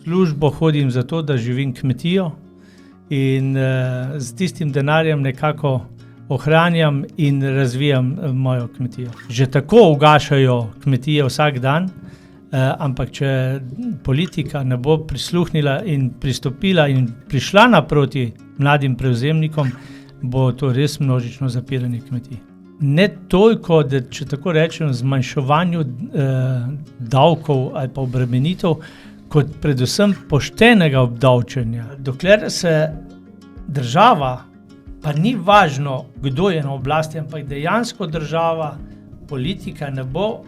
službo hodim zato, da živim kmetijo in z tistim denarjem nekako ohranjam in razvijam mojo kmetijo. Že tako ugašajo kmetije vsak dan, ampak če politika ne bo prisluhnila in pristopila in prišla naproti mladim prevzemnikom, bo to res množično zapiranje kmetij. Ne toliko, da če tako rečem, zmanjševanju davkov ali pa obremenitev, kot predvsem poštenega obdavčenja. Dokler se država, pa ni važno, kdo je na oblasti, ampak dejansko država, politika ne bo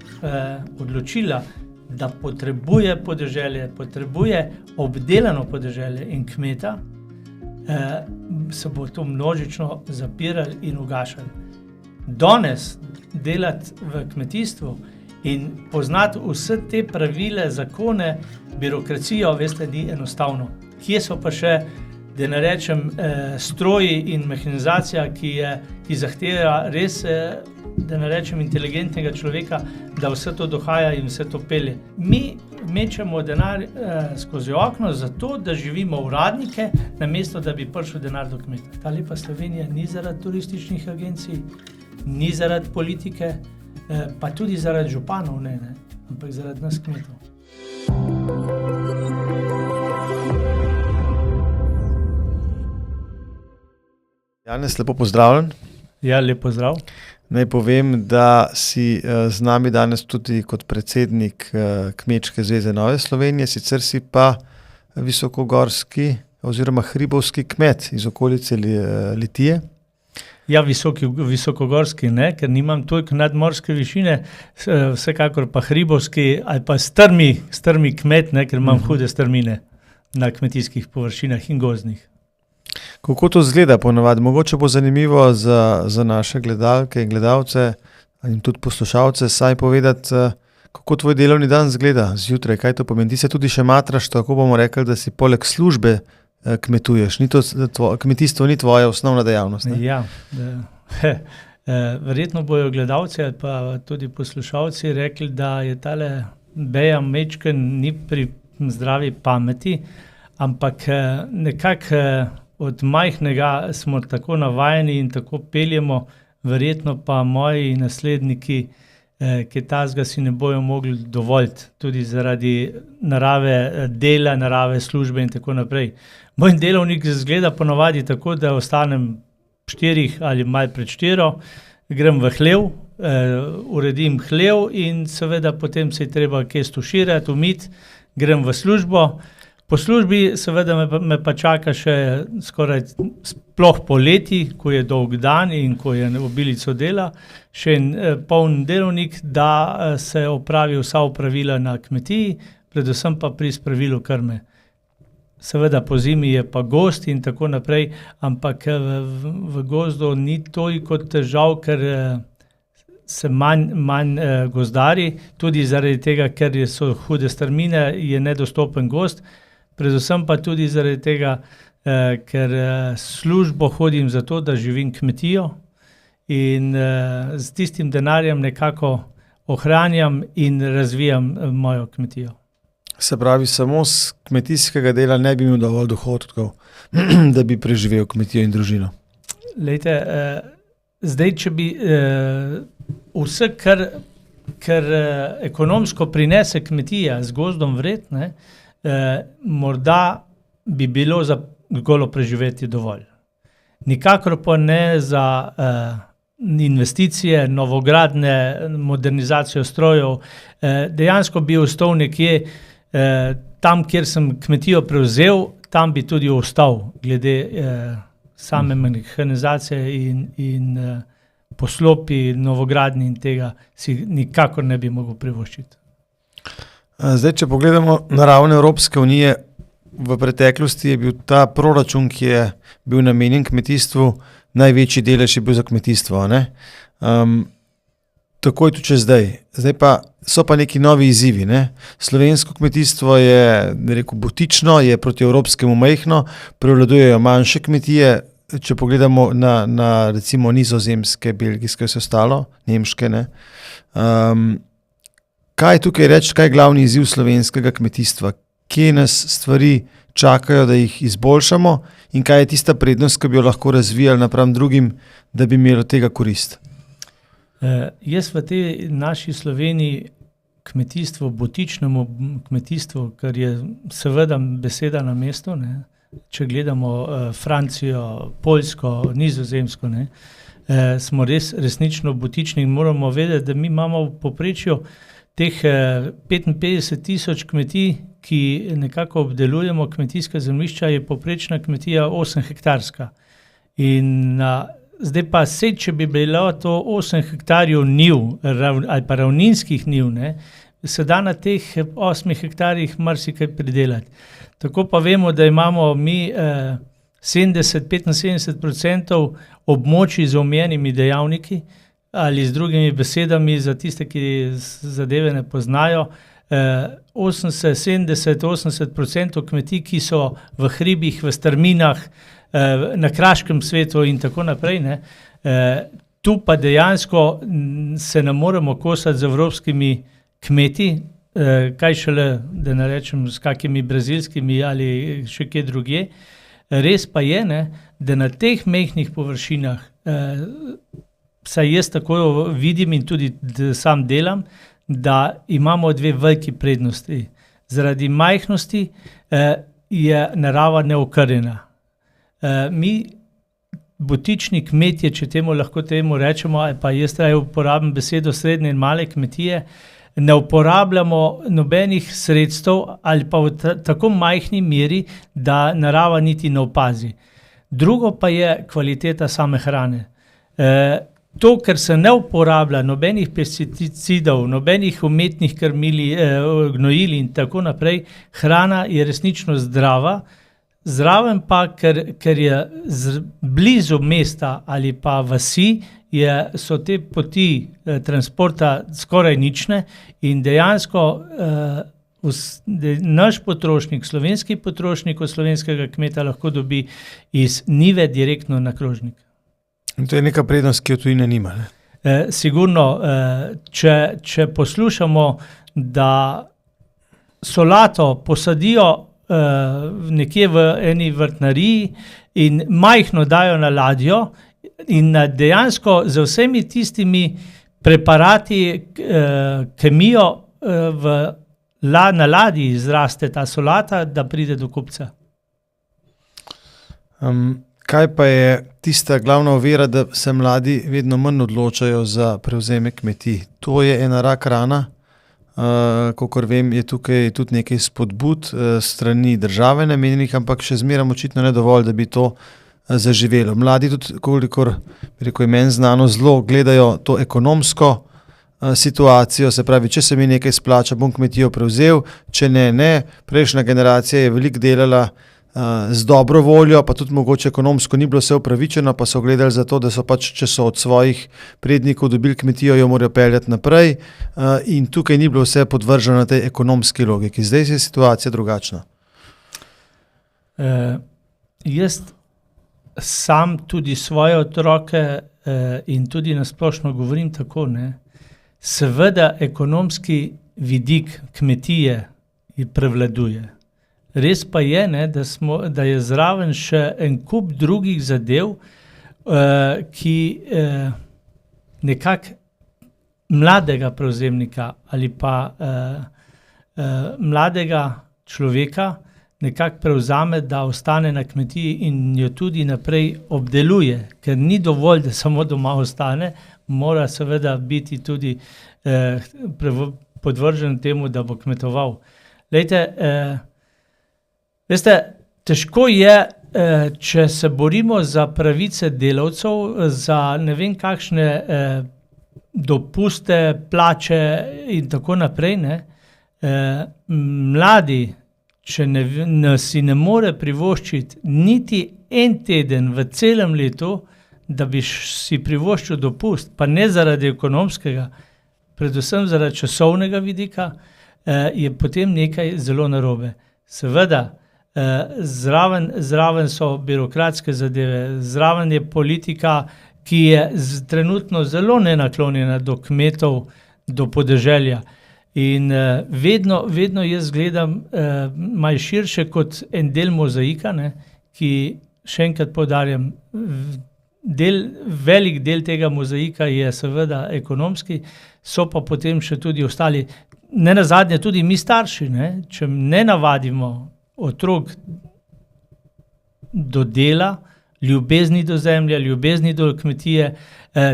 odločila, da potrebuje podeželje, potrebuje obdelano podeželje in kmeta, se bo to množično zapirali in ugašali. Danes delati v kmetijstvu in poznati vse te pravile, zakone, birokracijo, veste, ni enostavno. Kje so pa še, da ne rečem, stroji in mehanizacija, ki zahteva res, da ne rečem, inteligentnega človeka, da vse to dohaja in vse to pelje. Mi mečemo denar skozi okno zato, da živimo uradnike, namesto da bi prišel denar do kmeta. Ta lepa Slovenija ni zaradi turističnih agencij, ni zaradi politike, pa tudi zaradi županov, ne, ampak zaradi nas kmetov. Janez, lepo pozdravljen. Ja, lep pozdrav. Naj povem, da si z nami danes tudi kot predsednik Kmečke zveze Nove Slovenije, sicer si pa visokogorski oziroma hribovski kmet iz okolice Litije. Ja, visokogorski ne, ker nimam toliko nadmorske višine, vsekakor pa hribovski ali pa strmi kmet, ne, ker imam hude strmine na kmetijskih površinah in gozdnih. Kako to izgleda ponavadi? Mogoče bo zanimivo za naše gledalke in gledalce in tudi poslušalce saj povedati, kako tvoj delovni dan izgleda zjutraj, kaj to pomeni. Ti se tudi še matraš, tako bomo rekli, da si poleg službe kmetuješ. Kmetijstvo ni tvoja osnovna dejavnost. Ne? Ja, verjetno bojo gledalci ali pa tudi poslušalci rekli, da je tale Beja Mečken ni pri zdravi pameti, ampak nekako od majhnega smo tako navajeni in tako peljemo, verjetno pa moji nasledniki, ki tazga si ne bojo mogli dovoljiti, tudi zaradi narave dela, narave službe in tako naprej. Moj delovnik izgleda ponavadi tako, da ostanem 4 ali malo pred 4, grem v hlev, uredim hlev in seveda potem se je treba kaj stuširati, umiti, grem v službo. Po službi seveda me pa čaka še skoraj sploh poleti, ko je dolg dan in ko je obilico dela, še en poln delovnik, da se opravi vsa opravila na kmetiji, predvsem pa pri spravilu krme. Seveda po zimi je pa gozd in tako naprej, ampak v gozdu ni toliko težav, ker se manj gozdari, tudi zaradi tega, ker so hude strmine, je nedostopen gozd, predvsem pa tudi zaradi tega, ker službo hodim zato, da živim kmetijo in z tistim denarjem nekako ohranjam in razvijam mojo kmetijo. Se pravi, samo z kmetijskega dela ne bi imel dovolj dohodkov, da bi preživel kmetijo in družino. Lejte, zdaj, če bi vse, kar ekonomsko prinese kmetija z gozdom vred, morda bi bilo za golo preživetje dovolj. Nikakor pa ne za investicije, novogradnje, modernizacijo strojev. Dejansko bi ostal nekje tam, kjer sem kmetijo prevzel, tam bi tudi ostal, glede same mehanizacije in poslopi, novogradnje in tega si nikakor ne bi mogel privoščiti. Zdaj, če pogledamo na ravni Evropske unije, v preteklosti je bil ta proračun, ki je bil namenjen kmetijstvu, največji delež je bil za kmetijstvo. Tako je tudi če zdaj. Zdaj pa so pa neki novi izzivi. Slovensko kmetijstvo je, butično, je proti evropskemu majhno, prevladujejo manjše kmetije, če pogledamo na recimo nizozemske, belgijske, vse ostalo, nemške. Kaj tukaj reči, kaj je glavni izziv slovenskega kmetijstva? kje nas stvari čakajo, da jih izboljšamo in kaj je tista prednost, ki bi jo lahko razvijali napram drugim, da bi imeli od tega korist. Jaz v tej naši Sloveniji kmetijstvo, butičnemu kmetijstvu, kar je seveda beseda na mestu, ne? Če gledamo Francijo, Poljsko, Nizozemsko, ne? Smo resnično butični in moramo vedeti, da mi imamo v povprečju teh 55,000 kmetij, ki nekako obdelujemo kmetijska zemljišča, je povprečna kmetija 8 hektarska. In zdaj pa če bi bilo to 8 hektarjev njiv ali pa ravninskih njiv, ne, se da na teh 8 hektarjih marsikaj pridelati. Tako pa vemo, da imamo mi 75% območij z omenjenimi dejavniki, ali z drugimi besedami, za tiste, ki zadeve ne poznajo, 70-80% kmetij, ki so v hribih, v strminah, na kraškem svetu in tako naprej, ne. Tu pa dejansko se ne moremo kosati z evropskimi kmeti, kaj šele, da ne rečem, s kakimi brazilskimi ali še kje drugje. Res pa je, ne, da na teh majhnih površinah, saj jaz tako vidim in tudi sam delam, da imamo dve veliki prednosti. Zaradi majhnosti je narava neokrnjena. Mi, butični kmetje, če lahko temu rečemo, ali pa jaz uporabim besedo srednje in male kmetije, ne uporabljamo nobenih sredstev ali pa v tako majhni meri, da narava niti ne opazi. Drugo pa je kvaliteta same hrane. To, ker se ne uporablja nobenih pesticidov, nobenih umetnih gnojil in tako naprej, hrana je resnično zdrava, zraven pa, ker je blizu mesta ali pa vasi, so te poti transporta skoraj nične in dejansko naš potrošnik, slovenski potrošnik od slovenskega kmeta lahko dobi iz njive direktno na krožnik. In to je neka prednost, ki jo tujina nima, ne? Sigurno, če poslušamo, da solato posadijo nekje v eni vrtnariji in majhno dajo na ladjo in dejansko z vsemi tistimi preparati, kemijo na ladji zraste ta solata, da pride do kupca. Kaj pa je tista glavna ovira, da se mladi vedno manj odločajo za prevzeme kmetij? To je ena rak rana. Kakor vem, je tukaj tudi nekaj spodbud strani države namenjenih, ampak še zmeraj očitno ne dovolj, da bi to zaživelo. Mladi tudi, kolikor je meni znano, zelo gledajo to ekonomsko situacijo, se pravi, če se mi nekaj splača, bom kmetijo prevzel, če ne. Prejšnja generacija je veliko delala z dobro voljo, pa tudi mogoče ekonomsko ni bilo vse upravičeno, pa so gledali za to, da so pač, če so od svojih prednikov dobili kmetijo, jo morajo peljati naprej, in tukaj ni bilo vse podvrženo na tej ekonomski logiki. Zdaj je situacija drugačna. Jaz sam tudi svoje otroke in tudi nasplošno govorim tako, ne. Seveda ekonomski vidik kmetije prevladuje. Res pa je, ne, da je zraven še en kup drugih zadev, ki nekako mladega prevzemnika ali pa mladega človeka nekako prevzame, da ostane na kmetiji in jo tudi naprej obdeluje, ker ni dovolj, da samo doma ostane, mora seveda biti tudi podvržen temu, da bo kmetoval. Glejte, veste, težko je, če se borimo za pravice delavcev, za ne vem kakšne dopuste, plače in tako naprej, ne. Mladi, če si ne more privoščiti niti en teden v celem letu, da bi si privoščil dopust, pa ne zaradi ekonomskega, predvsem zaradi časovnega vidika, je potem nekaj zelo narobe. Seveda, zraven so birokratske zadeve, zraven je politika, ki je trenutno zelo nenaklonjena do kmetov, do podeželja. In vedno jaz gledam malo širše kot en del mozaika, ne, ki, še enkrat poudarjam, velik del tega mozaika je seveda ekonomski, so pa potem še tudi ostali, ne nazadnje tudi mi starši, ne, če ne navadimo otrok do dela, ljubezni do zemlje, ljubezni do kmetije,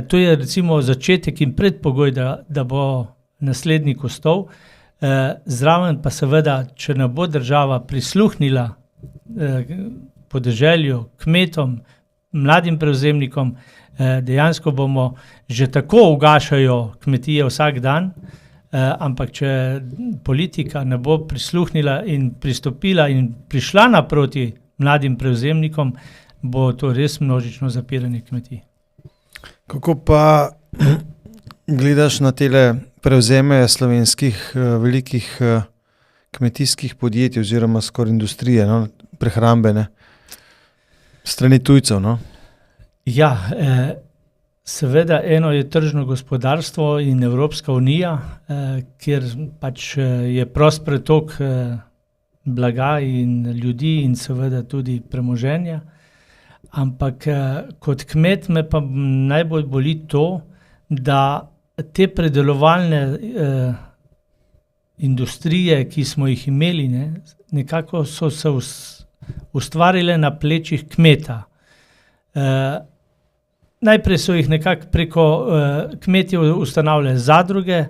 to je recimo začetek in predpogoj, da bo naslednik ostal. Zraven pa seveda, če ne bo država prisluhnila podeželju, kmetom, mladim prevzemnikom, dejansko bomo že tako ugašajo kmetije vsak dan, ampak če politika ne bo prisluhnila in pristopila in prišla naproti mladim prevzemnikom, bo to res množično zapiranje kmetij. Kako pa gledaš na tele prevzeme slovenskih velikih kmetijskih podjetij oziroma skoraj industrije, no, prehrambene, strani tujcev, no? Ja, seveda eno je tržno gospodarstvo in Evropska unija, kjer pač je prost pretok blaga in ljudi in seveda tudi premoženja. Ampak kot kmet me pa najbolj boli to, da te predelovalne industrije, ki smo jih imeli, ne, nekako so se ustvarile na plečih kmeta. Najprej so jih nekako preko kmetje ustanavljali zadruge,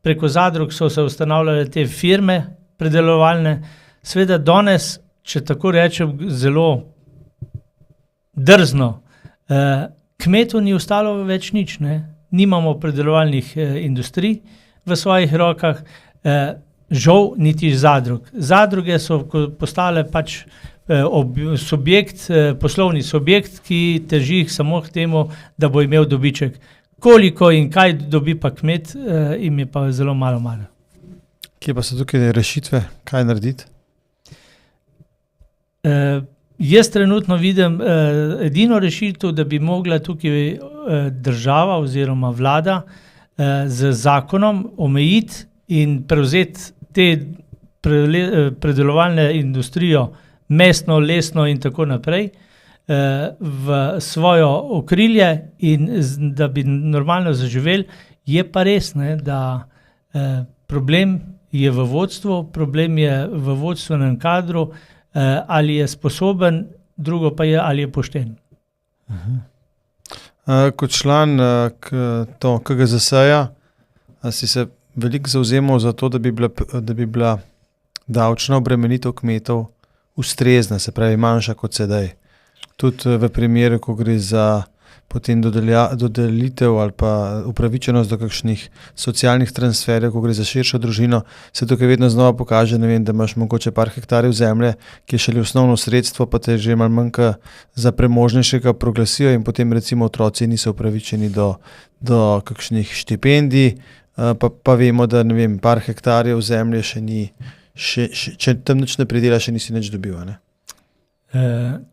preko zadrug so se ustanavljale te firme predelovalne. Seveda danes, če tako rečem zelo drzno, kmetu ni ostalo več nič, ne. Nimamo predelovalnih industrij v svojih rokah, žal niti zadrug. Zadruge so postale pač poslovni subjekt, ki teži samo k temu, da bo imel dobiček. Koliko in kaj dobi pa kmet, jim je pa zelo malo. Kje pa so tukaj rešitve? Kaj narediti? Jaz trenutno vidim edino rešitev, da bi mogla tukaj država oziroma vlada z zakonom omejiti in prevzeti te predelovalne industrijo, mesno, lesno in tako naprej, v svojo okrilje in da bi normalno zaživeli. Je pa res, ne, da problem je v vodstvu, problem je v vodstvenem kadru, ali je sposoben, drugo pa je, ali je pošten. Kot član KGZS-ja si se veliko zavzemal za to, da bi bila davčna obremenitev kmetov ustrezna, se pravi manjša kot sedaj. Tudi v primeru, ko gre za potem dodelitev ali pa upravičenost do kakšnih socialnih transferjev, ko gre za širšo družino, se tukaj vedno znova pokaže, ne vem, da imaš mogoče par hektarjev zemlje, ki je šele osnovno sredstvo, pa te že malo manjka za premožnejšega proglasijo in potem recimo otroci niso upravičeni do kakšnih štipendij, pa vemo, da ne vem, par hektarjev zemlje še ni, če tam nič ne pridela, še nisi nič dobil, ne?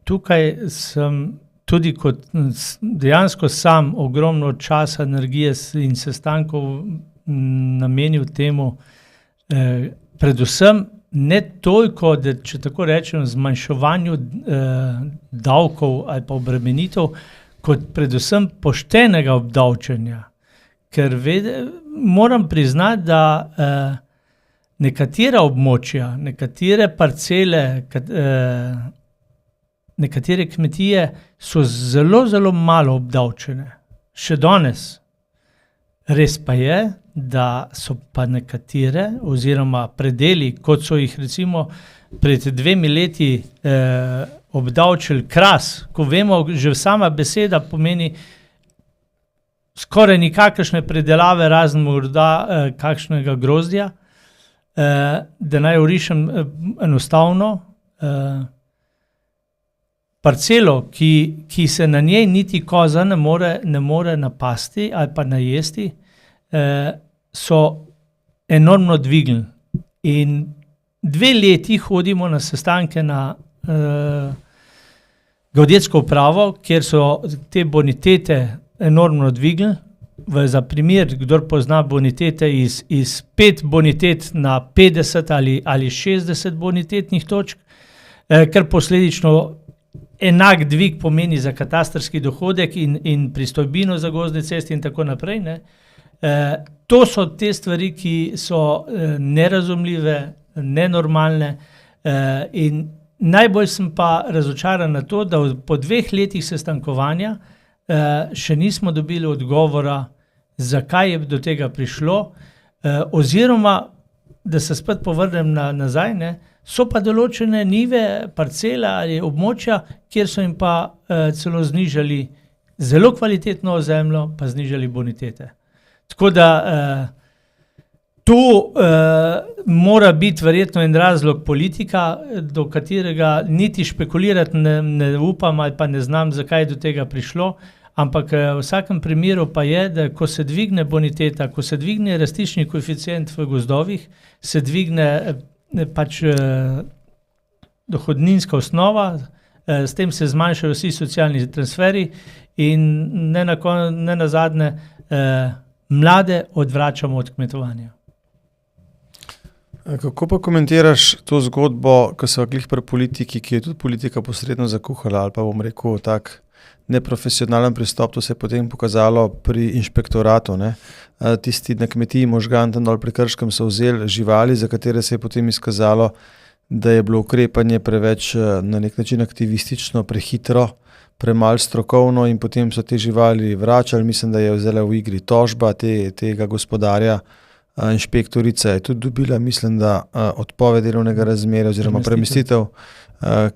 Tukaj sem tudi kot dejansko sam ogromno časa, energije in sestankov namenil temu, predvsem ne toliko, da če tako rečem, zmanjševanju davkov ali pa obremenitev, kot predvsem poštenega obdavčenja. Ker moram priznati, da nekatera območja, nekatere parcele, nekatere kmetije so zelo, zelo malo obdavčene. Še danes. Res pa je, da so pa nekatere oziroma predeli, kot so jih recimo pred 2 leti obdavčili kras, ko vemo, že sama beseda pomeni skoraj nikakršne predelave, razen morda kakšnega grozdja, da naj orišem enostavno, parcelo, ki se na njej niti koza ne more napasti ali pa najesti, so enormno dvignili. In 2 leti hodimo na sestanke na geodetsko upravo, kjer so te bonitete enormno dvignili, za primer, kdor pozna bonitete iz 5 bonitet na 50 ali 60 bonitetnih točk, kar posledično enak dvig pomeni za katastrski dohodek in pristojbino za gozdne ceste in tako naprej. Ne. To so te stvari, ki so nerazumljive, nenormalne in najbolj sem pa razočaran na to, da po 2 letih sestankovanja še nismo dobili odgovora, zakaj je do tega prišlo, oziroma, da se spet povrnem nazaj, ne, so pa določene njive, parcele ali območja, kjer so jim pa celo znižali zelo kvalitetno zemljo, pa znižali bonitete. Tako da tu mora biti verjetno en razlog politika, do katerega niti špekulirati ne upam ali pa ne znam, zakaj je do tega prišlo, ampak v vsakem primeru pa je, da ko se dvigne boniteta, ko se dvigne rastiščni koeficient v gozdovih, se dvigne pač dohodninska osnova, s tem se zmanjšajo vsi socialni transferi in ne nazadnje mlade odvračamo od kmetovanja. Kako pa komentiraš to zgodbo, ko so glih pri politiki, ki je tudi politika posredno zakuhala, ali pa bom rekel tak neprofesionalen pristop, to se je potem pokazalo pri inšpektoratu, ne? Tisti na kmetiji Možgan tam dol pri Krškem so vzeli živali, za katere se je potem izkazalo, da je bilo ukrepanje preveč na nek način aktivistično, prehitro, premalo strokovno in potem so te živali vračali. Mislim, da je vzela v igri tožba tega gospodarja. Inšpektorica je tudi dobila, mislim, da odpoved delovnega razmerja oziroma premestitev,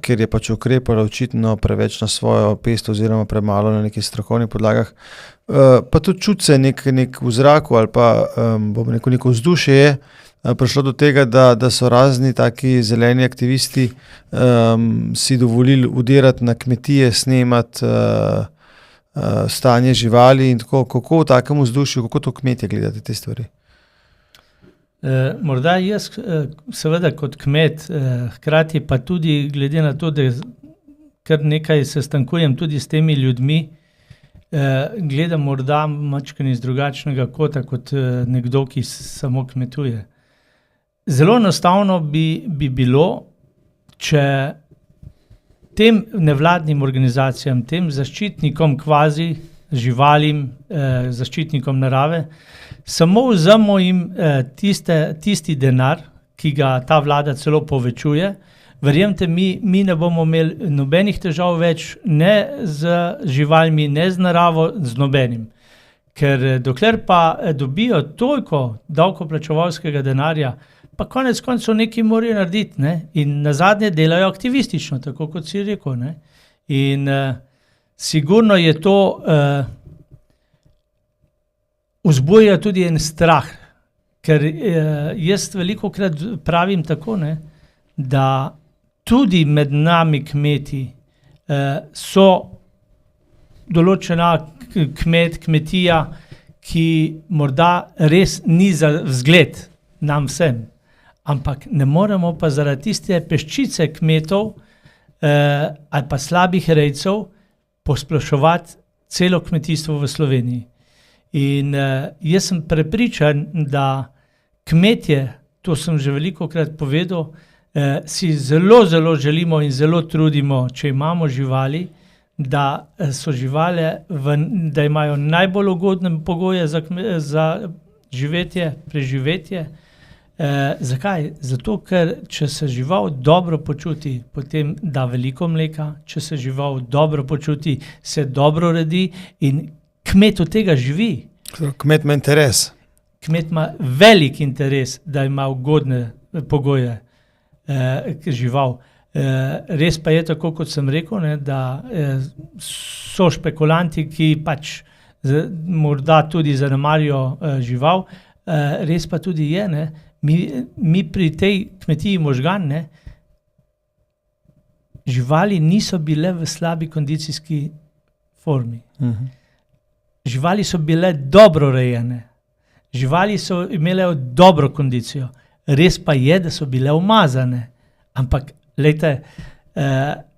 ker je pač ukrepala očitno preveč na svojo pest oziroma premalo na nekih strokovnih podlagah. Pa tudi čuti se nek v zraku ali pa bom rekel neko vzdušje je prišlo do tega, da so razni taki zeleni aktivisti si dovolili udirati na kmetije, snemati stanje živali in tako. Kako v takem vzdušju, kako to kmetje gledate te stvari? Morda jaz seveda kot kmet, hkrati pa tudi glede na to, da kar nekaj sestankujem tudi s temi ljudmi, gledam morda mačkani iz drugačnega kota kot nekdo, ki samo kmetuje. Zelo enostavno bi bilo, če tem nevladnim organizacijam, tem zaščitnikom kvazi, živalim, zaščitnikom narave, samo vzemo jim tisti denar, ki ga ta vlada celo povečuje. Verjemite, mi ne bomo imeli nobenih težav več, ne z živalmi, ne z naravo, z nobenim. Ker dokler pa dobijo toliko davkoplačevalskega denarja, pa konec koncev nekaj morajo narediti, ne? In nazadnje delajo aktivistično, tako kot si rekel. Ne? In sigurno je to vzbuja tudi en strah, ker jaz velikokrat pravim tako, ne, da tudi med nami kmeti so določena kmetija, ki morda res ni za vzgled nam vsem, ampak ne moremo pa zaradi tiste peščice kmetov ali pa slabih rejcev posploševati celo kmetijstvo v Sloveniji. In jaz sem prepričan, da kmetje, to sem že velikokrat povedal, si zelo, zelo želimo in zelo trudimo, če imamo živali, da so živali, da imajo najbolj ugodne pogoje za živetje, preživetje. Zakaj? Zato, ker če se žival dobro počuti, potem da veliko mleka, če se žival dobro počuti, se dobro redi in kmet od tega živi. Kmet ima interes. Kmet ima velik interes, da ima ugodne pogoje žival. Res pa je tako, kot sem rekel, ne, da so špekulanti, ki pač morda tudi zanemarijo žival. Res pa tudi je, ne, mi pri tej kmetiji Možgan, ne, živali niso bile v slabi kondicijski formi. Živali so bile dobro rejene, živali so imele dobro kondicijo, res pa je, da so bile umazane, ampak lejte,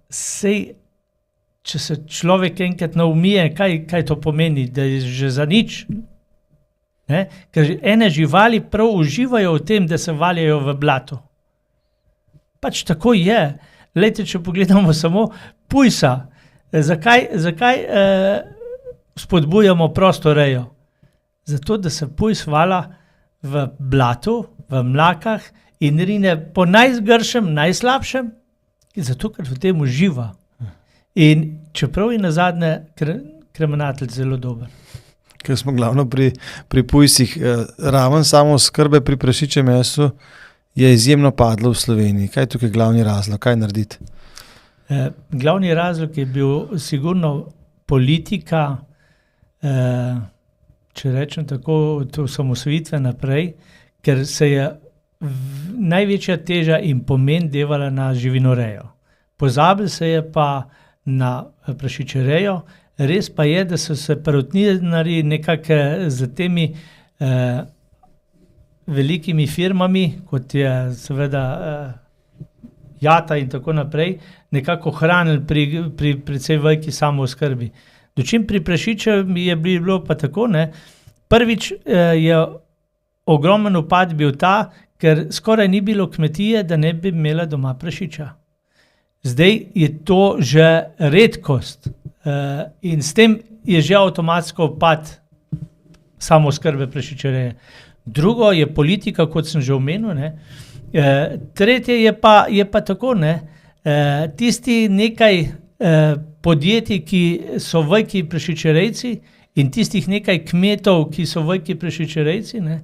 sej če se človek enkrat naumije, kaj to pomeni, da je že za nič. Ne? Ker ene živali prav uživajo v tem, da se valjajo v blato. Pač tako je. Glejte, če pogledamo samo pujsa, zakaj spodbujamo prosto rejo? Zato, da se pujs vala v blatu, v mlakah in rine po najzgršem, najslabšem, zato, ker v tem uživa. In čeprav je nazadnje krmenatelj zelo dober. Ker smo glavno pri pujsih, raven samo skrbe pri prašičjem mesu je izjemno padlo v Sloveniji. Kaj je tukaj glavni razlog? Kaj narediti? Glavni razlog je bil sigurno politika, če rečem tako, od osamosvojitve naprej, ker se je največja teža in pomen devala na živinorejo. Pozabil se je pa na prašičerejo, res pa je, da so se perutninarji nekako z temi velikimi firmami, kot je seveda Jata in tako naprej, nekako hranili pri precej veliki samooskrbi. Dočim pri prašičem je bilo pa tako, ne, prvič je ogromen upad bil ta, ker skoraj ni bilo kmetije, da ne bi imela doma prašiča. Zdaj je to že redkost in s tem je že avtomatsko upad samooskrbe prašičereje. Drugo je politika, kot sem že omenil, ne. Tretje je pa tako, ne, tisti nekaj podjetij, ki so veliki prašičerejci in tistih nekaj kmetov, ki so veliki prašičerejci, ne,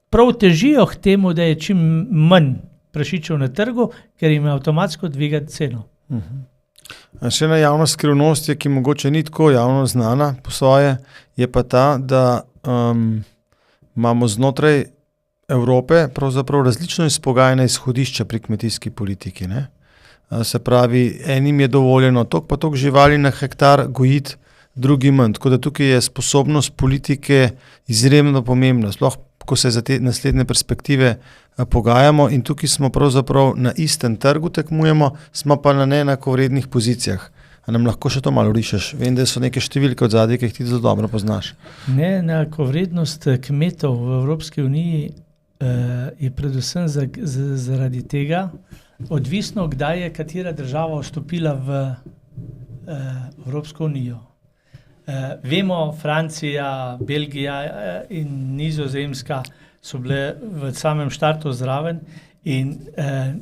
prav težijo k temu, da je čim manj prašičev na trgu, ker jim avtomatsko dviga ceno. Še ena javna skrivnost je, ki mogoče ni tako javno znana po svoje, je pa ta, da imamo znotraj Evrope pravzaprav različno izpogajana izhodišča pri kmetijski politiki, ne? Se pravi, enim je dovoljeno toliko pa toliko živali na hektar gojiti, drugi manj. Tako da tukaj je sposobnost politike izjemno pomembna, sploh ko se za te naslednje perspektive pogajamo in tukaj smo pravzaprav na istem trgu tekmujemo, smo pa na neenakovrednih pozicijah. A nam lahko še to malo rišeš? Vem, da so neke številke od zadaj, ki jih ti zelo dobro poznaš. Neenakovrednost kmetov v Evropski uniji je predvsem zaradi tega odvisno, kdaj je katera država vstopila v Evropsko unijo. Vemo, Francija, Belgija in Nizozemska so bile v samem štartu zraven in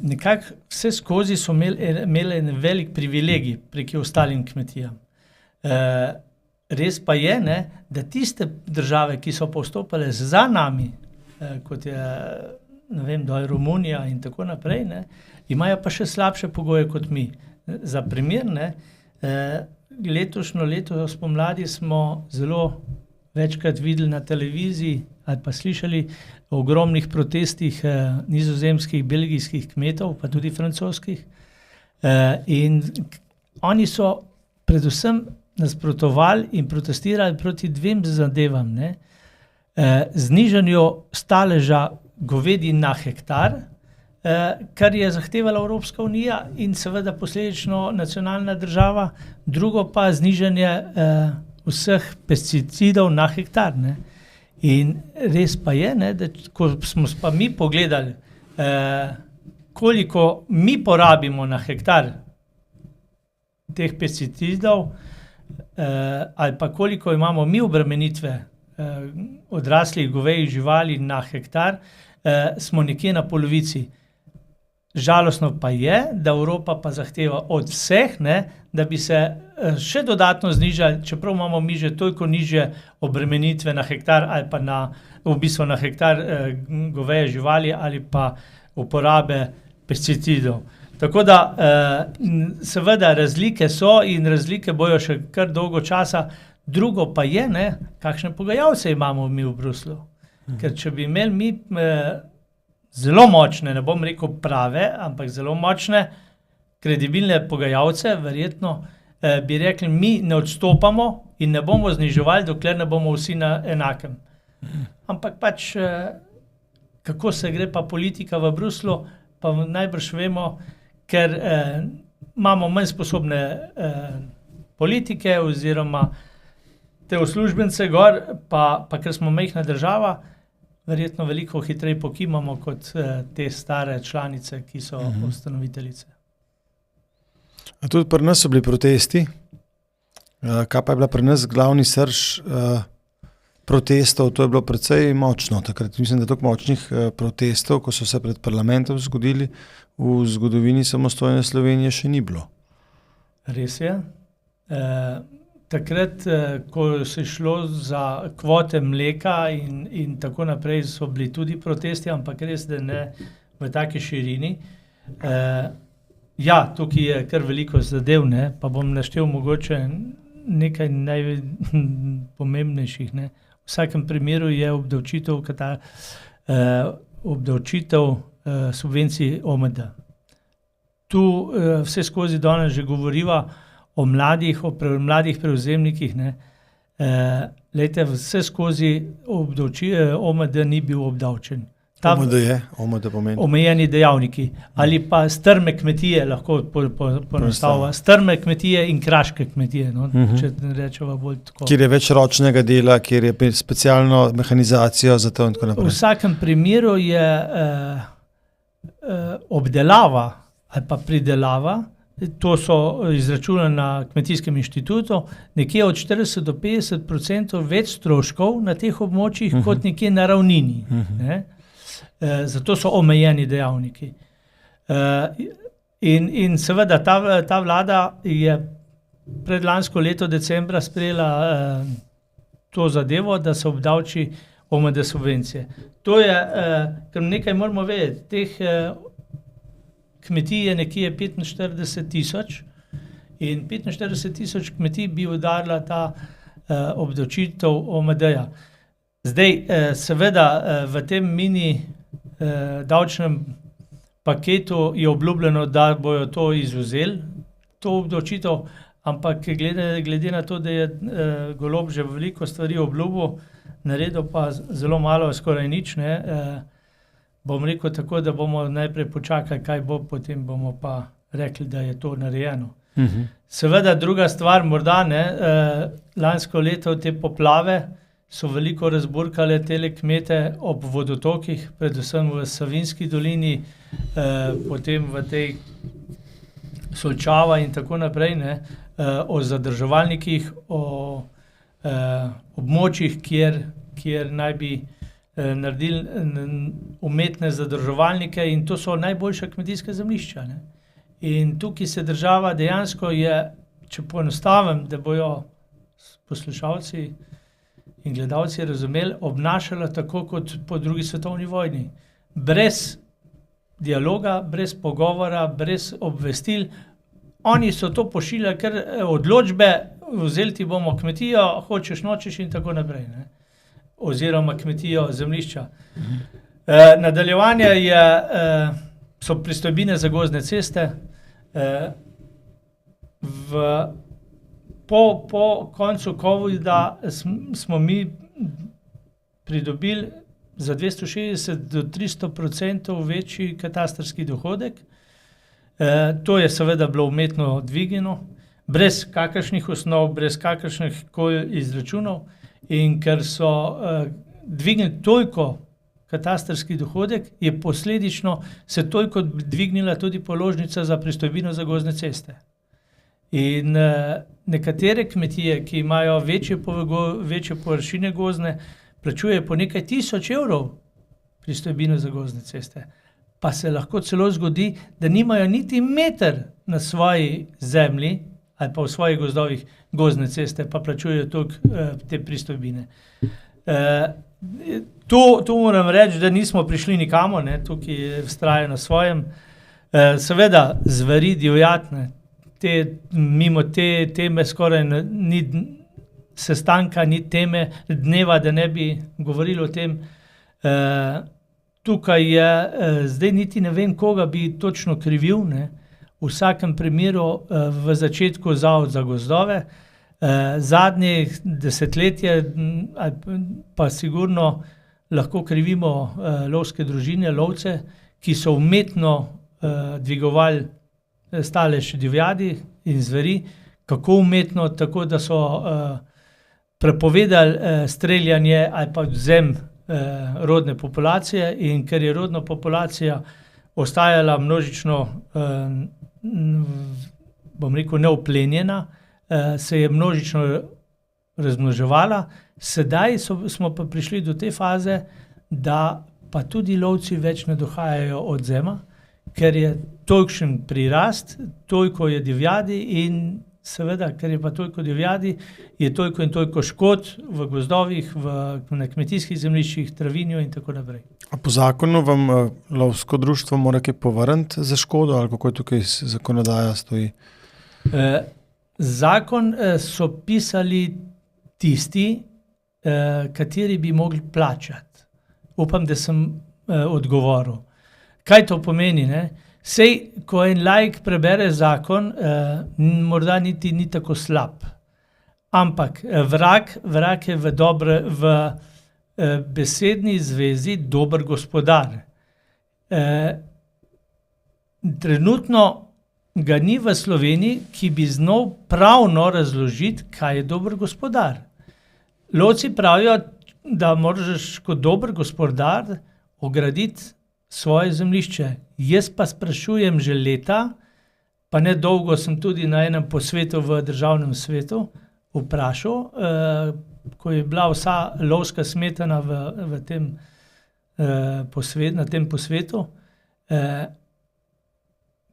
nekako vse skozi so imeli en velik privilegij preki ostalim kmetijam. Res pa je, ne, da tiste države, ki so pa vstopile za nami, kot je, ne vem, doj Romunija in tako naprej, ne, imajo pa še slabše pogoje kot mi. Za primer, ne, letošnjo leto spomladi smo zelo večkrat videli na televiziji ali pa slišali o ogromnih protestih nizozemskih, belgijskih kmetov, pa tudi francoskih. In oni so predvsem nasprotovali in protestirali proti dvem zadevam, ne. Znižanju staleža govedi na hektar, kar je zahtevala Evropska unija in seveda posledično nacionalna država, drugo pa znižanje vseh pesticidov na hektar, ne. In res pa je, ne, da ko smo pa mi pogledali, koliko mi porabimo na hektar teh pesticidov, ali pa koliko imamo mi obremenitve odraslih govejih živali na hektar, smo nekje na polovici. Žalostno pa je, da Evropa pa zahteva od vseh, ne, da bi se še dodatno znižali, čeprav imamo mi že toliko nižje obremenitve na hektar ali pa v bistvu na hektar goveje živali ali pa uporabe pesticidov. Tako da seveda razlike so in razlike bojo še kar dolgo časa. Drugo pa je, ne, kakšne pogajalce imamo mi v Bruslju. Ker če bi imeli mi zelo močne, ne bom rekel prave, ampak zelo močne, kredibilne pogajalce, verjetno bi rekli, mi ne odstopamo in ne bomo zniževali, dokler ne bomo vsi na enakem. Ampak pač, kako se gre pa politika v Bruslju, pa najbrž vemo, ker imamo manj sposobne politike oziroma te uslužbence gor, pa ker smo majhna država, verjetno veliko hitreje pokimamo kot te stare članice, ki so ustanoviteljice. A tudi pri nas so bili protesti. Kaj pa je bila pri nas glavni srž protestov? To je bilo precej močno. Takrat mislim, da toliko močnih protestov, ko so se pred parlamentom zgodili, v zgodovini samostojne Slovenije še ni bilo. Res je. Takrat, ko se je šlo za kvote mleka in tako naprej, so bili tudi protesti, ampak res, da ne v taki širini. Ja, tukaj je kar veliko zadev, ne, pa bom naštel mogoče nekaj najpomembnejših. Ne. V vsakem primeru je obdavčitev subvencij OMD. Tu vse skozi danes že govoriva o mladih prevzemnikih. Ne. Lejte, vse skozi OMD ni bil obdavčen. OMD pomeni. Omejeni dejavniki. Ali pa strme kmetije, lahko poenostavimo. Strme kmetije in kraške kmetije, no, če rečemo bolj tako. Kjer je več ročnega dela, kjer je specialno mehanizacijo za to in tako naprej. V vsakem primeru je obdelava ali pa pridelava, to so izračunali na Kmetijskem inštitutu, nekje od 40 do 50% več stroškov na teh območjih kot nekje na ravnini. Ne? Zato so omejeni dejavniki. In seveda ta vlada je predlansko leto decembra sprejela to zadevo, da se obdavči OMD subvencije. To je, ker nekaj moramo vedeti, teh kmetij je nekje 45 tisoč in 45 tisoč kmetij bi udarila ta obdavčitev OMD-ja. Zdaj, seveda v tem mini davčnem paketu je obljubljeno, da bojo to izvzeli, to obdavčitev, ampak glede na to, da je Golob že veliko stvari obljubil, naredil pa zelo malo, skoraj nič, ne, bom rekel tako, da bomo najprej počakali, kaj bo, potem bomo pa rekli, da je to narejeno. Seveda druga stvar, morda ne, lansko leto te poplave so veliko razburkale tele kmete ob vodotokih, predvsem v Savinjski dolini, potem v tej Solčava in tako naprej, ne, o zadrževalnikih, o območjih, kjer naj bi naredili umetne zadrževalnike in to so najboljša kmetijska zemljišča. Ne. In tukaj se država dejansko je, če poenostavim, da bojo poslušalci in gledalci razumeli, obnašala tako kot po drugi svetovni vojni. Brez dialoga, brez pogovora, brez obvestil. Oni so to pošiljali, ker odločbe, vzeli ti bomo kmetijo, hočeš, nočeš in tako naprej. Ne. Oziroma kmetijo, zemljišča. Nadaljevanje so pristojbine za gozdne ceste. Po koncu covida smo mi pridobili za 260 do 300% večji katastrski dohodek. To je seveda bilo umetno dvignjeno, brez kakršnih osnov, brez kakršnih izračunov. In ker so dvignili toliko katastrski dohodek, je posledično se toliko dvignila tudi položnica za pristojbino za gozdne ceste. In nekatere kmetije, ki imajo večje površine gozdne, plačujejo po nekaj tisoč evrov pristojbino za gozdne ceste. Pa se lahko celo zgodi, da nimajo niti meter na svoji zemlji ali pa v svojih gozdovih gozdne ceste, pa plačujejo te pristojbine. Tu moram reči, da nismo prišli nikamor, ne, tukaj vztrajajo na svojem. Seveda zveri, divjatne, mimo te teme skoraj ni sestanka, ni teme dneva, da ne bi govorili o tem. Tukaj je, zdaj niti ne vem, koga bi točno krivil, ne. V vsakem primeru v začetku Zavod za gozdove, zadnje desetletje pa sigurno lahko krivimo lovske družine, lovce, ki so umetno dvigovali stalež divjadi in zveri, kako umetno, tako da so prepovedali streljanje ali pa odvzem rodne populacije, in ker je rodna populacija ostajala množično, bom rekel, neoplenjena, se je množično razmnoževala. Sedaj smo pa prišli do te faze, da pa tudi lovci več ne dohajajo od zema, ker je tolikšen prirast, toliko je divjadi in seveda, ker je pa toliko divjadi, je toliko in toliko škod v gozdovih, na kmetijskih zemljiščih, travinju in tako naprej. A po zakonu vam lovsko društvo mora kaj povrniti za škodo, ali kako je tukaj zakonodaja stoji? Zakon so pisali tisti, kateri bi mogli plačati. Upam, da sem odgovoril. Kaj to pomeni, ne? Sej, ko en laik prebere zakon, morda niti ni tako slab. Ampak vrag je v besedni zvezi dober gospodar. Trenutno ga ni v Sloveniji, ki bi znal pravno razložiti, kaj je dober gospodar. Lovci pravijo, da moraš kot dober gospodar ograditi svoje zemljišče. Jaz pa sprašujem že leta, pa ne dolgo, sem tudi na enem posvetu v državnem svetu vprašal, ko je bila vsa lovska smetana na tem posvetu,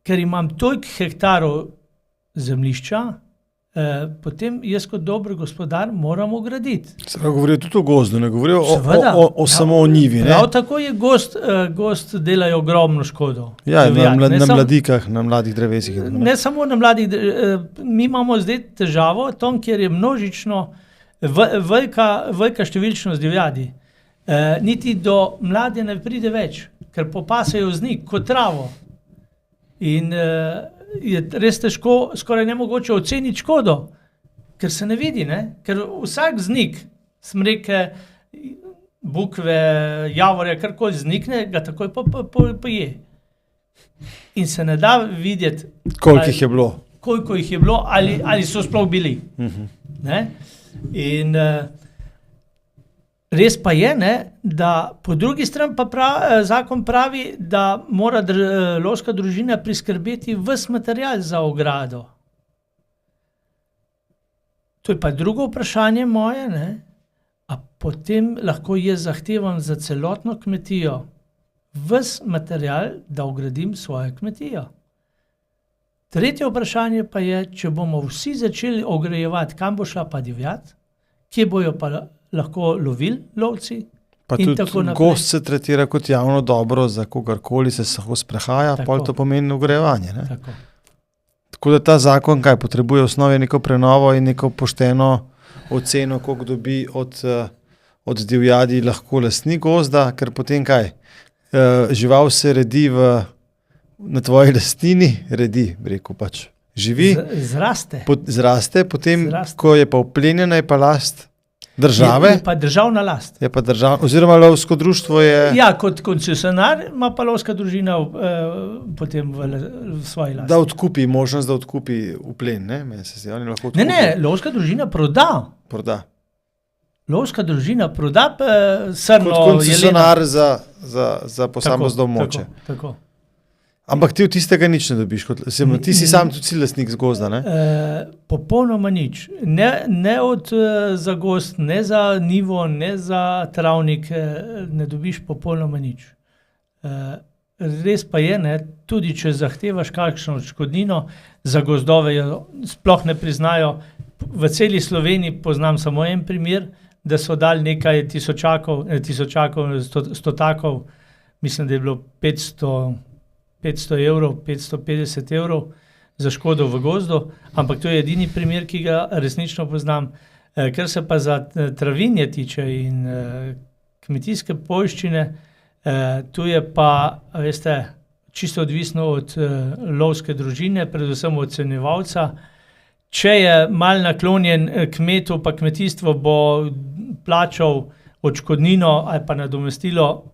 ker imam toliko hektarov zemljišča, potem jaz kot dober gospodar moram ograditi. Se pravi, govorijo tudi o gozdu, ne govorijo samo o njivi. Prav tako je gozd delajo ogromno škodo. Ja, na mladikah, na mladih drevesih. Ne samo na mladih mi imamo zdaj težavo tam, kjer je množično velika številčnost divjadi. Niti do mlade ne pride več, ker popasajo vznik kot travo. In je res težko, skoraj nemogoče oceniti škodo, ker se ne vidi, ne? Ker vsak vznik, smreke, bukve, javorja, karkoli vznikne, ga takoj poje. In se ne da videti, koliko jih je bilo, ali so sploh bili. Ne? In res pa je, ne, da po drugi strani pa zakon pravi, da mora lovska družina priskrbeti ves material za ogrado. To je pa drugo vprašanje moje, ne, a potem lahko jaz zahtevam za celotno kmetijo ves material, da ogradim svojo kmetijo. Tretje vprašanje pa je, če bomo vsi začeli ograjevati, kam bo šla pa divjad, kje bojo pa lahko lovili lovci. Pa tudi gozd se tretira kot javno dobro, za kogarkoli se lahko sprehaja, pol to pomeni ograjevanje. Tako da ta zakon potrebuje v osnovi neko prenovo in neko pošteno oceno, koliko dobi od divjadi lahko lastnik gozda, ker potem žival se redi na tvoji lastnini, živi, zraste, potem, ko je pa uplenjena, je pa last države. Je pa državna last. Oziroma lovsko društvo je... Ja, kot koncesionar ima pa lovska družina potem v svoji lasti. Možnost, da odkupi uplen, ne? Ne, lovska družina proda. Lovska družina proda srno. Kot koncesionar za posamezno območje. Tako. Ampak ti od tistega nič ne dobiš, ti si sam tudi lastnik z gozda, ne? Popolnoma nič. Ne za gozd, ne za nivo, ne za travnik, ne dobiš popolnoma nič. Res pa je, ne, tudi če zahtevaš kakšno odškodnino, za gozdove jo sploh ne priznajo. V celi Sloveniji poznam samo en primer, da so dali nekaj stotakov, mislim, da je bilo 500 evrov, 550 evrov za škodo v gozdu, ampak to je edini primer, ki ga resnično poznam. Ker se pa za travinje tiče in kmetijske poljščine, tu je pa, veste, čisto odvisno od lovske družine, predvsem od ocenjevalca. Če je mal naklonjen kmetu, pa kmetijstvo bo plačal odškodnino ali pa nadomestilo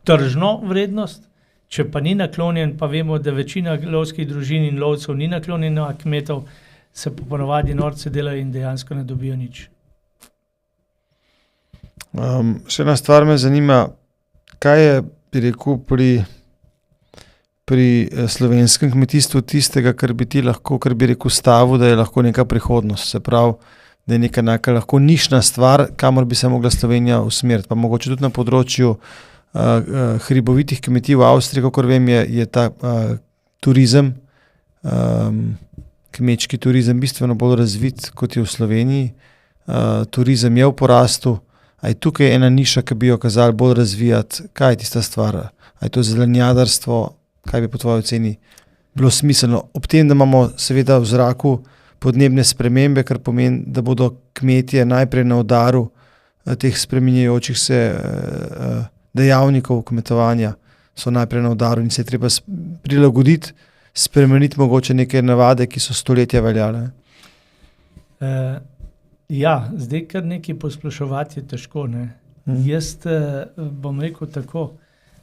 tržno vrednost. Če pa ni naklonjen, pa vemo, da večina lovskih družin in lovcev ni naklonjena kmetov, se ponavadi norce delajo in dejansko ne dobijo nič. Še ena stvar me zanima, kaj je, bi rekel, pri slovenskem kmetijstvu tistega, kar bi ti lahko, kar bi rekel stavil, da je lahko neka prihodnost, se pravi, da je neka lahko nišna stvar, kamor bi se mogla Slovenija usmeriti, pa mogoče tudi na področju hribovitih kmetij v Avstriji, kakor vem, je ta turizem, kmečki turizem bistveno bolj razvit, kot je v Sloveniji. Turizem je v porastu. A je tukaj ena niša, ki bi jo kazali bolj razvijati? Kaj je tista stvar? A je to zelenjadarstvo? Kaj bi po tvoji oceni bilo smiselno? Ob tem, da imamo seveda v zraku podnebne spremembe, kar pomeni, da bodo kmetje najprej na udaru teh spreminjajočih se dejavnikov kmetovanja, so najprej na udaru in se je treba prilagoditi, spremeniti mogoče neke navade, ki so stoletja veljale. Ja, zdaj kar nekaj posploševati je težko. Ne? Jaz bom rekel tako,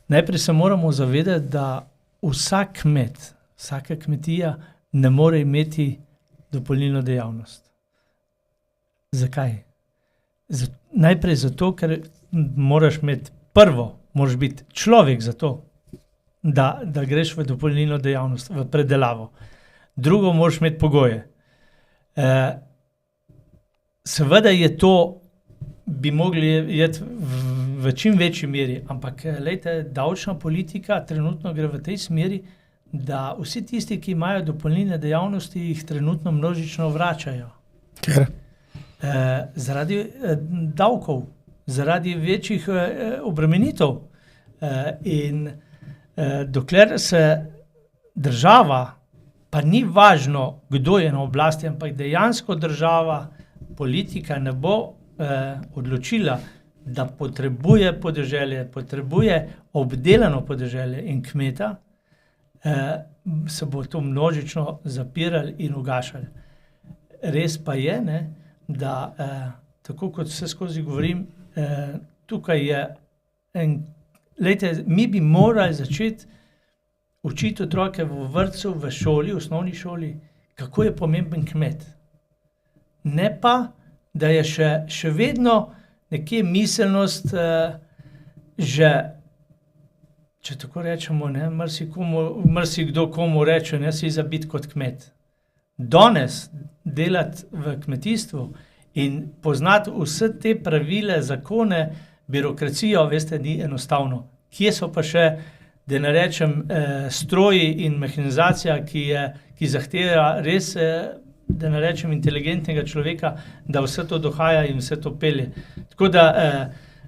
najprej se moramo zavedati, da vsak kmet, vsaka kmetija ne more imeti dopolnilno dejavnost. Zakaj? Najprej zato, ker moraš imeti moraš biti človek za to, da greš v dopolnilno dejavnost, v predelavo. Drugo, moraš imeti pogoje. Seveda je to, bi mogli jeti v čim večji meri, ampak lejte, davčna politika trenutno gre v tej smeri, da vsi tisti, ki imajo dopolnilne dejavnosti, jih trenutno množično vračajo. Ker? Zaradi davkov, zaradi večjih obremenitev. In dokler se država, pa ni važno, kdo je na oblasti, ampak dejansko država, politika ne bo odločila, da potrebuje podeželje, potrebuje obdelano podeželje in kmeta, se bo to množično zapirali in ugašali. Res pa je, ne, da tako kot vse skozi govorim, tukaj je lejte, mi bi morali začeti učiti otroke v vrtcu, v šoli, v osnovni šoli, kako je pomemben kmet. Ne pa, da je še vedno nekje miselnost že, če tako rečemo, ne, marsikdo komu reče, ne, si za biti kot kmet. Danes delati v kmetijstvu in poznati vse te pravile, zakone, birokracijo, veste, ni enostavno. Kje so pa še, da ne rečem, stroji in mehanizacija, ki zahteva res, da ne rečem, inteligentnega človeka, da vse to dohaja in vse to pelje. Tako da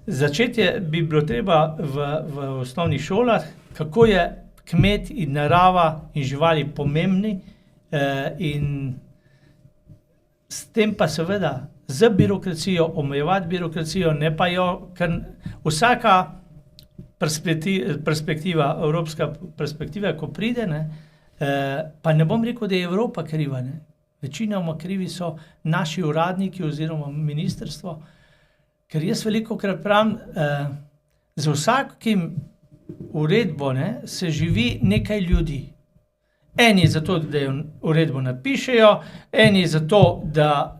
začetje bi bilo treba v osnovnih šolah, kako je kmet in narava in živali pomembni in s tem pa seveda z birokracijo, omejevati birokracijo, ne pa jo, ker vsaka perspektiva, evropska perspektiva, ko pride, ne, pa ne bom rekel, da je Evropa kriva, ne. Večinoma krivi so naši uradniki oziroma ministrstvo, ker jaz velikokrat pravim, z vsakim uredbo, ne, se živi nekaj ljudi. Eni zato, da jo uredbo napišejo, eni zato,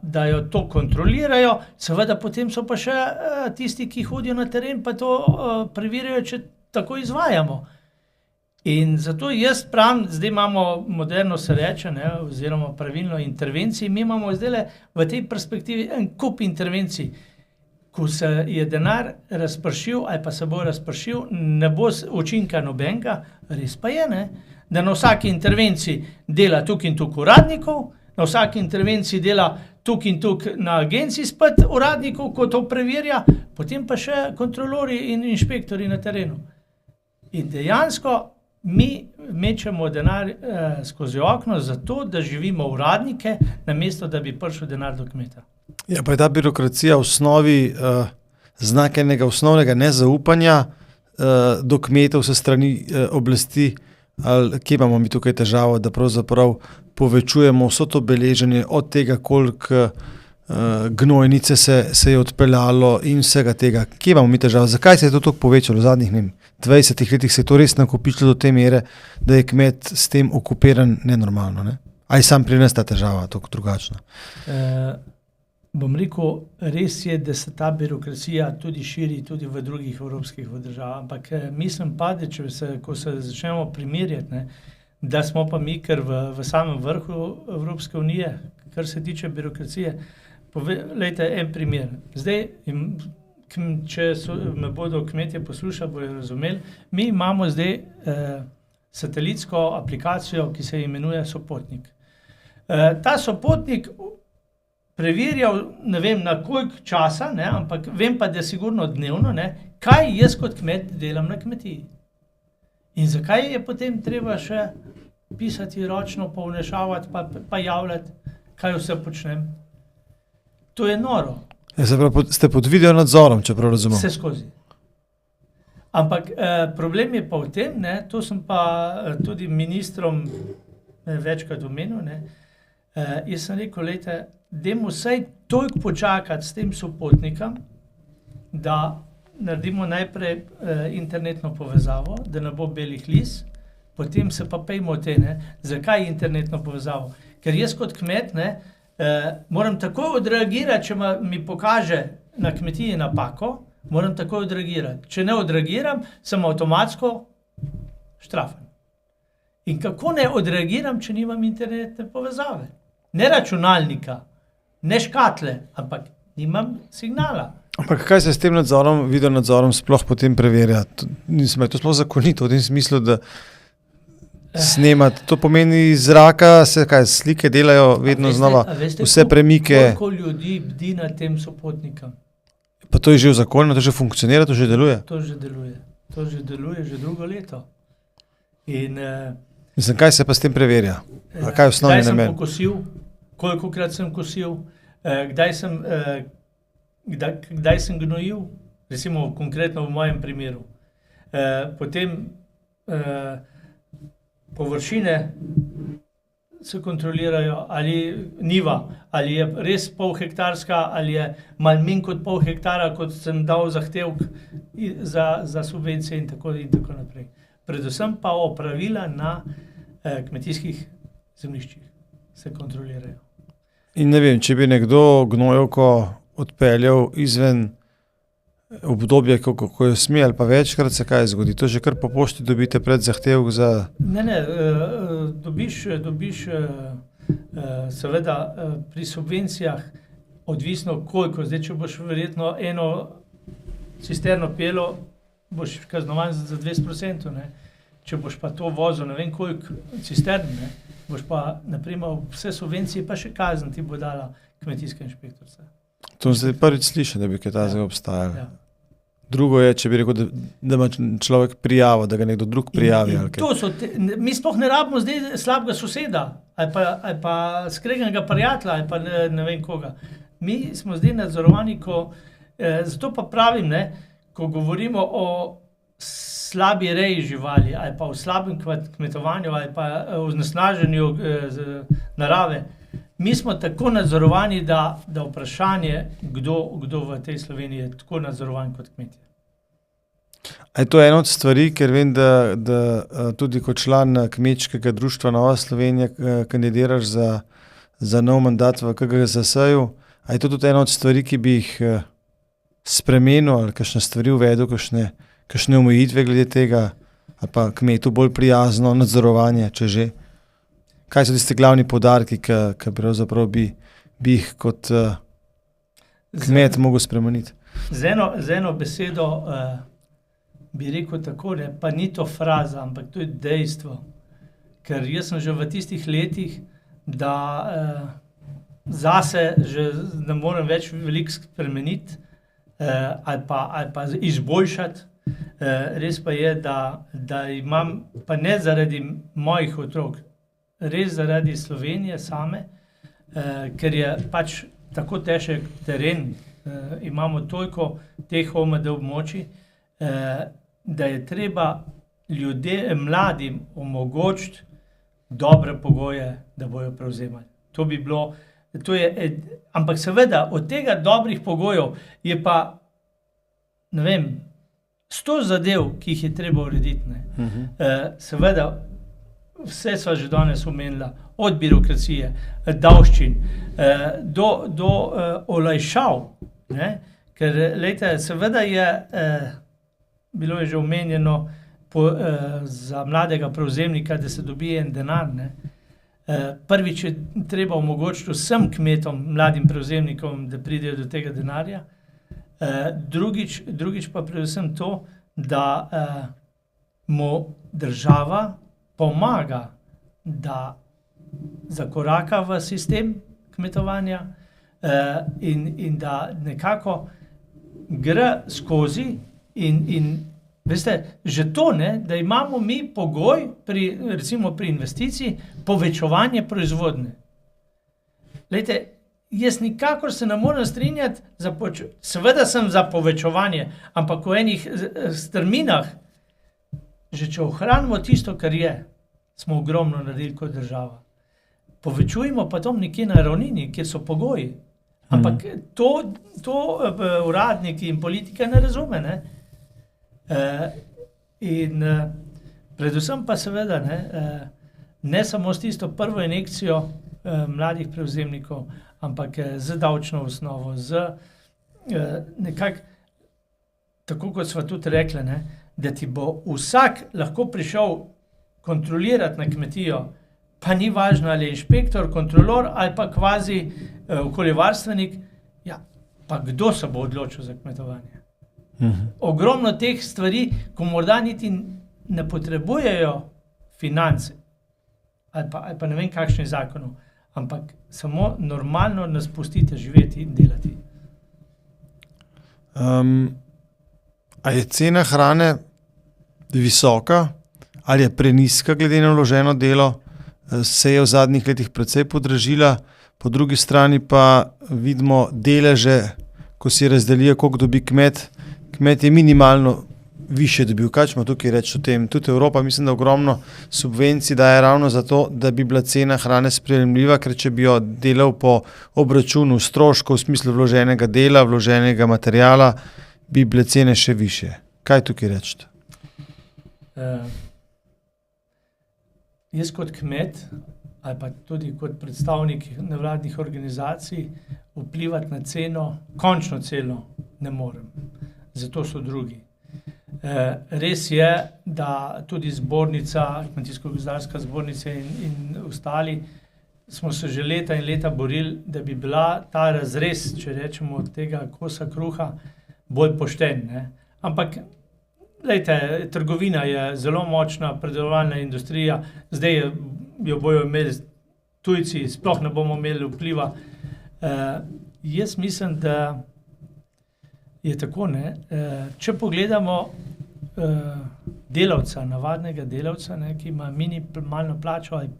da jo to kontrolirajo, seveda potem so pa še tisti, ki hodijo na teren, pa to preverjajo, če tako izvajamo. In zato jaz pravim, zdaj imamo moderno se reče, ne, oziroma pravilno intervencij, mi imamo zdaj v tej perspektivi en kup intervencij. Ko se je denar razpršil ali pa se bo razpršil, ne bo učinka nobenega, res pa je, ne, da na vsaki intervenciji dela tukaj in tukaj uradnikov, na vsaki intervenciji dela tukaj in tukaj na agenciji spet uradnikov, ko to preverja, potem pa še kontrolori in inšpektori na terenu. In dejansko mi mečemo denar skozi okno zato, da živimo uradnike, namesto da bi prišel denar do kmeta. Ja, pa je ta birokracija v osnovi znak enega osnovnega nezaupanja do kmetov se strani oblasti. Ali kje imamo mi tukaj težavo, da pravzaprav povečujemo vso to beleženje od tega, koliko gnojnice se je odpeljalo in vsega tega. Kje imamo mi težavo? Zakaj se je to toliko povečalo v zadnjih 20 letih se je to res nakopičilo do te mere, da je kmet s tem okupiran nenormalno, ne? Ali sam pri nas ta težava tako drugačna? Bom rekel, res je, da se ta birokracija tudi širi tudi v drugih evropskih državah, ampak mislim pa, da ko se začnemo primerjati, ne, da smo pa mi kar v samem vrhu Evropske unije, kar se tiče birokracije. Lejte, en primer. Zdaj, če me bodo kmetje poslušali, bojo razumeli, mi imamo zdaj satelitsko aplikacijo, ki se imenuje Sopotnik. Ta Sopotnik preverjal, ne vem na koliko časa, ne, ampak vem pa, da sigurno dnevno, ne, kaj jaz kot kmet delam na kmetiji. In zakaj je potem treba še pisati ročno, pa vnešavati, pa javljati, kaj vse počnem. To je noro. Ste pod video nadzorom, če prav razumem. Vse skozi. Ampak problem je pa v tem, ne, to sem pa tudi ministrom večkrat omenil, ne, jaz sem rekel, lejte, dajmo vsaj toliko počakati s tem Sopotnikom, da naredimo najprej internetno povezavo, da ne bo belih lis, potem se pa pejmo te, ne, zakaj internetno povezavo. Ker jaz kot kmet, ne, moram takoj odreagirati, če mi pokaže na kmetiji napako, moram takoj odreagirati. Če ne odreagiram, sem avtomatsko štrafen. In kako ne odreagiram, če nimam internetne povezave? Ne računalnika, ne škatle, ampak nimam signala. Ampak kaj se s tem nadzorom, video nadzorom sploh potem preverja? Je to sploh zakonito v tem smislu, da snemati? To pomeni iz zraka, slike delajo vedno znova, vse premike. Koliko ljudi bdi na tem Sopotnikom? Pa to je že v zakonu, to že funkcionira, to že deluje? To že deluje že drugo leto. In mislim, kaj se pa s tem preverja? Kaj je osnovni namen? Kdaj sem pokosil, kolikokrat sem kosil, kdaj sem gnojil, recimo konkretno v mojem primeru. Potem površine se kontrolirajo, ali niva, ali je res polhektarska, ali je malo manj kot pol hektara, kot sem dal zahtevk za subvencije in tako naprej. Predvsem pa opravila na kmetijskih zemljiščih se kontrolirajo. In ne vem, če bi nekdo gnojevko odpeljal izven obdobja, ko jo sme ali pa večkrat, se kaj zgodi? To že kar po pošti dobite pred zahtevk za... Ne, dobiš seveda pri subvencijah odvisno koliko. Zdaj, če boš verjetno eno cisterno pelo, boš kaznovan za 20%, ne. Če boš pa to vozil, ne vem koliko cistern, ne, boš pa, naprimer, vse subvencije pa še kazen ti bo dala kmetijska inšpektorica. To zdaj prvič slišim, da bi kaj takega obstajalo. Ja. Drugo je, če bi rekel, da ima človek prijavo, da ga nekdo drug prijavi. Mi sploh ne rabimo zdaj slabega soseda, ali pa skreganega prijatelja, ali pa ne vem koga. Mi smo zdaj nadzorovani, zato pa pravim, ne, ko govorimo o slabi reji živali, ali pa o slabem kmetovanju, ali pa o onesnaženju narave, mi smo tako nadzorovani, da vprašanje, kdo v tej Sloveniji je tako nadzorovan kot kmetje. A je to ena od stvari, ker vem, da tudi kot član kmečkega društva Nova Slovenija kandidiraš za nov mandat v KGZS-ju. A je to tudi ena od stvari, ki bi jih spremenil ali kakšne stvari uvedel, kakšne omejitve glede tega, ali pa kmetu bolj prijazno nadzorovanje, če že? Kaj so tiste glavni poudarki, ki pravzaprav bi jih kot kmet mogel spremeniti? Z eno besedo bi rekel tako, ne, pa ni to fraza, ampak to je dejstvo. Ker jaz sem že v tistih letih, da zase že ne morem več veliko spremeniti ali pa izboljšati. Res pa je, da imam, pa ne zaradi mojih otrok, res zaradi Slovenije same, ker je pač tako težek teren, imamo toliko teh OMD območij, da je treba mladim omogočiti dobre pogoje, da bojo prevzemali. To bi bilo, ampak seveda od tega dobrih pogojev je pa, ne vem, 100 zadev, ki jih je treba urediti. Seveda, vse sva že danes omenila, od birokracije, davščin, do olajšav. Ker, lejte, seveda je, bilo je že omenjeno za mladega prevzemnika, da se dobi en denar. Prvič je treba omogočiti vsem kmetom, mladim prevzemnikom, da pridejo do tega denarja. Drugič pa predvsem to, da mu država pomaga, da zakoraka v sistem kmetovanja in da nekako gre skozi in veste, že to, da imamo mi pogoj recimo pri investiciji povečevanje proizvodnje. Lejte, jaz nikakor se ne morem strinjati, seveda sem za povečevanje, ampak v enih strminah, že če ohranimo tisto, kar je, smo ogromno naredili kot država. Povečujemo pa to nekje na ravnini, kjer so pogoji. Ampak to uradniki in politika ne razume. In predvsem pa seveda ne samo s tisto prvo injekcijo mladih prevzemnikov, ampak z davčno osnovo, z nekako, tako kot sva tudi rekla, da ti bo vsak lahko prišel kontrolirati na kmetijo, pa ni važno, ali je inšpektor, kontrolor ali pa kvazi okoljevarstvenik, ja, pa kdo se bo odločil za kmetovanje? Ogromno teh stvari, ko morda niti ne potrebujejo finance ali pa ne vem kakšnih zakonov, ampak samo normalno nas pustite živeti in delati. A je cena hrane visoka ali je prenizka glede na vloženo delo? Se je v zadnjih letih precej podražila, po drugi strani pa vidimo deleže, ko si razdelijo, koliko dobi kmet. Kmet je minimalno više dobil. Kaj ćemo tukaj reči o tem? Tudi Evropa, mislim, da ogromno subvencij daje ravno zato, da bi bila cena hrane sprejemljiva, ker če bi jo delal po obračunu stroškov v smislu vloženega dela, vloženega materijala, bi bile cene še više. Kaj tukaj reči? Jaz kot kmet ali pa tudi kot predstavnik nevladnih organizacij vplivati na ceno, končno ceno ne morem. Zato so drugi. Res je, da tudi zbornica, Kmetijsko-gozdarska zbornica in ostali, smo se že leta in leta borili, da bi bila ta razrez, če rečemo, od tega kosa kruha bolj pošten. Ampak, glejte, trgovina je zelo močna, predelovalna industrija, zdaj jo bojo imeli tujci, sploh ne bomo imeli vpliva. Jaz mislim, da je tako, če pogledamo delavca, navadnega delavca, ki ima minimalno plačo ali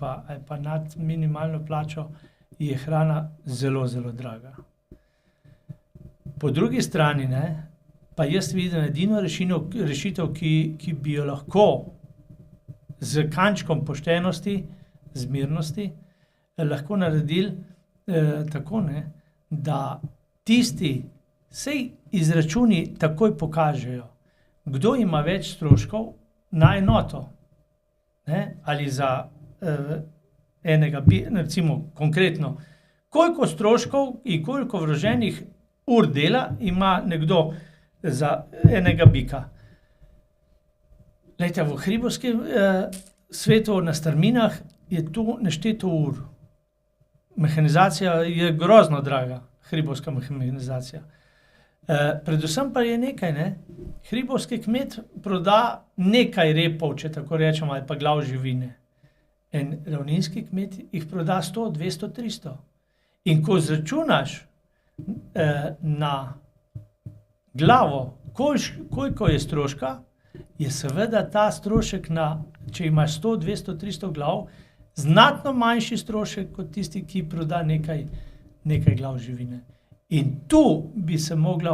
pa nad minimalno plačo, je hrana zelo, zelo draga. Po drugi strani, pa jaz vidim edino rešitev, ki bi jo lahko z kančkom poštenosti, zmernosti, lahko naredili tako, da tisti, sej izračuni takoj pokažejo, kdo ima več stroškov na enoto, ali za enega, recimo konkretno, koliko stroškov in koliko vloženih ur dela ima nekdo za enega bika. Glejte, v hribovskem svetu na strminah je to nešteto ur. Mehanizacija je grozno draga, hribovska mehanizacija. Predvsem pa je nekaj, hribovski kmet proda nekaj repov, če tako rečemo, ali pa glav živine. En ravninski kmet jih proda 100, 200, 300. In ko zračunaš na glavo, koliko je stroška, je seveda ta strošek, če imaš 100, 200, 300 glav, znatno manjši strošek kot tisti, ki proda nekaj glav živine. In tu bi se mogla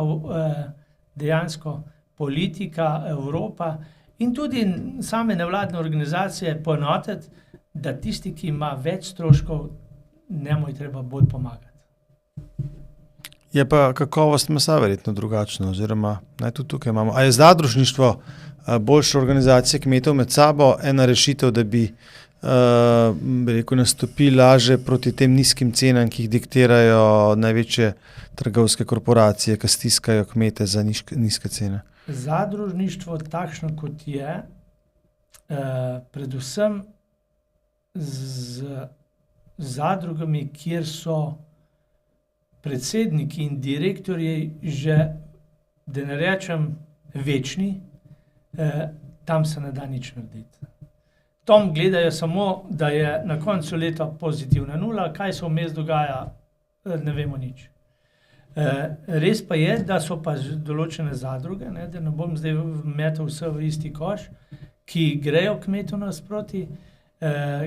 dejansko politika, Evropa in tudi same nevladne organizacije poenotiti, da tisti, ki ima več stroškov, njemu je treba bolj pomagati. Je pa kakovost mesa verjetno drugačna, oziroma tudi tukaj imamo. A je zadružništvo boljša organizacija kmetov med sabo, ena rešitev, da bi nastopili laže proti tem nizkim cenam, ki jih diktirajo največje trgovske korporacije, ki stiskajo kmete za nizke cene? Zadružništvo takšno, kot je, predvsem z zadrugami, kjer so predsedniki in direktorji že, da ne rečem, večni, tam se ne da nič narediti. Tam gledajo samo, da je na koncu leta pozitivna nula, kaj se vmes dogaja, ne vemo nič. Res pa je, da so pa določene zadruge, da ne bom zdaj metal vse v isti koš, ki grejo kmetu nasproti,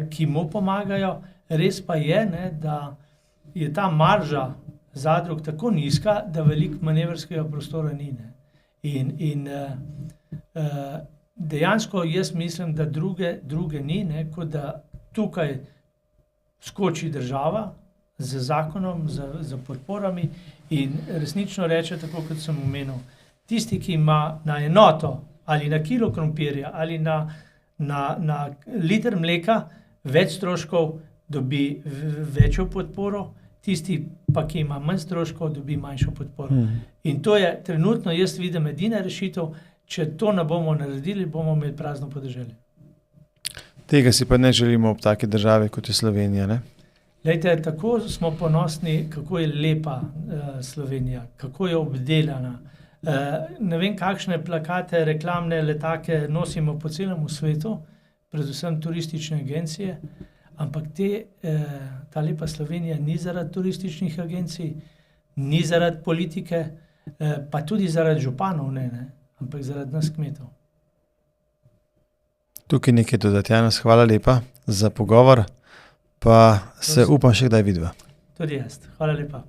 ki mu pomagajo. Res pa je, da je ta marža zadrug tako nizka, da veliko manevrskega prostora ni. In dejansko jaz mislim, da druge ni, kot da tukaj skoči država z zakonom, z podporami in resnično reče, tako kot sem omenil, tisti, ki ima na enoto ali na kilo krompirja ali na liter mleka več stroškov, dobi večjo podporo, tisti pa, ki ima manj stroškov, dobi manjšo podporo. In to je trenutno, jaz vidim, edina rešitev. Če to ne bomo naredili, bomo imeli prazno podeželje. Tega si pa ne želimo ob taki državi, kot je Slovenija, ne? Glejte, tako smo ponosni, kako je lepa Slovenija, kako je obdelana. Ne vem, kakšne plakate, reklamne letake nosimo po celem svetu, predvsem turistične agencije, ampak ta lepa Slovenija ni zaradi turističnih agencij, ni zaradi politike, pa tudi zaradi županov, ne, ampak zaradi nas kmetov. Tukaj nekaj dodati, Janez, hvala lepa za pogovor, pa se upam še kdaj vidva. Tudi jaz, hvala lepa.